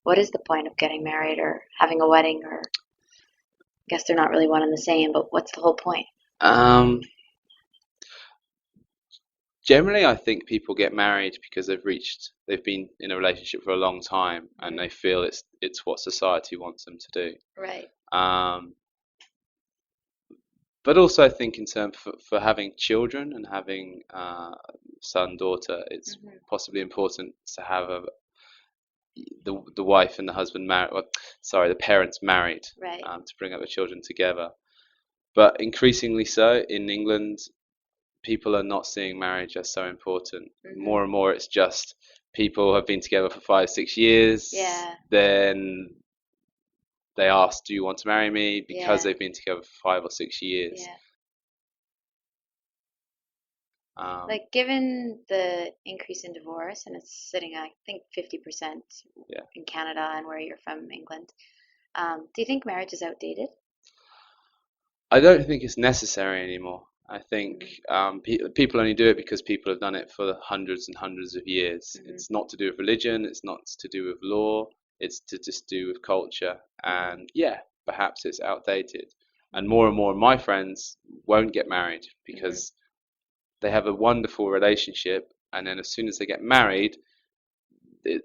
what is the point of getting married or having a wedding? Or I guess they're not really one and the same, but what's the whole point? Um, Generally, I think people get married because they've been in a relationship for a long time, and Mhm. they feel it's what society wants them to do. Right. Um, but also, I think in terms for having children and having son, daughter, it's Hmm. possibly important to have the wife and the husband married. Well, sorry, the parents married Right. to bring up the children together. But increasingly so in England, people are not seeing marriage as so important. Hmm. More and more, it's just people have been together for 5, 6 years. Yeah. Then they ask, "Do you want to marry me?" Because Yeah. they've been together for 5 or 6 years. Yeah. Um, Like, given the increase in divorce, and it's sitting at, I think, 50% yeah, in Canada and where you're from, England, do you think marriage is outdated? I don't think it's necessary anymore. I think Hmm. people only do it because people have done it for hundreds and hundreds of years. Hmm. It's not to do with religion. It's not to do with law. It's to just do with culture. Hmm. And yeah, perhaps it's outdated. And Hmm. more of my friends won't get married Hmm. because they have a wonderful relationship, and then as soon as they get married, it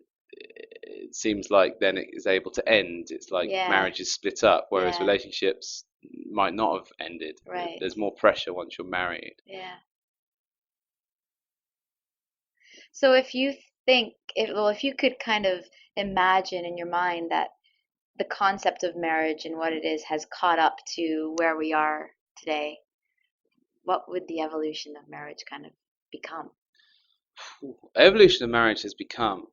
seems like then it is able to end. It's like Yeah. marriage is split up, whereas Yeah. relationships might not have ended. Right. There's more pressure once you're married. Yeah. So if you if you could kind of imagine in your mind that the concept of marriage and what it is has caught up to where we are today, what would the evolution of marriage kind of become? Evolution of marriage has become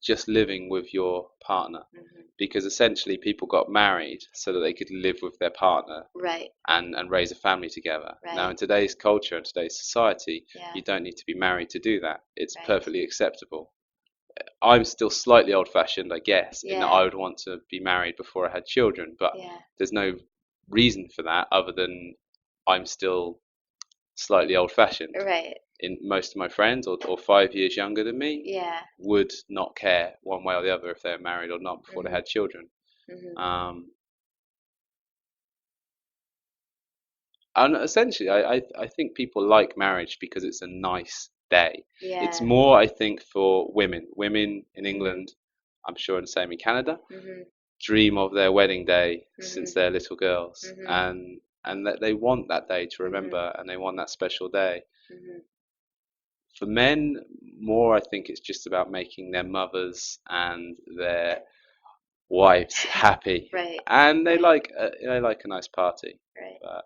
just living with your partner Hmm. because essentially people got married so that they could live with their partner Right. and raise a family together. Now, Right. in today's culture and today's society, Yeah. you don't need to be married to do that. It's Right. perfectly acceptable. I'm still slightly old fashioned, I guess, in that Yeah. I would want to be married before I had children, but Yeah. there's no reason for that other than I'm still slightly old fashioned. Right. In most of my friends, or 5 years younger than me, Yeah. would not care one way or the other if they were married or not before they Hmm. had children. Hmm. Um, and essentially, I think people like marriage because it's a nice day. It's Yeah. more, I think, for women. Women in Hmm. England, I'm sure the same in Canada, Hmm. dream of their wedding day since Hmm. they're little girls, Hmm. and that they want that day to Hmm. remember, and they want that special day. Hmm. For men, more I think it's just about making their mothers and their wives happy, Right. and Right. they like a nice party. Right. But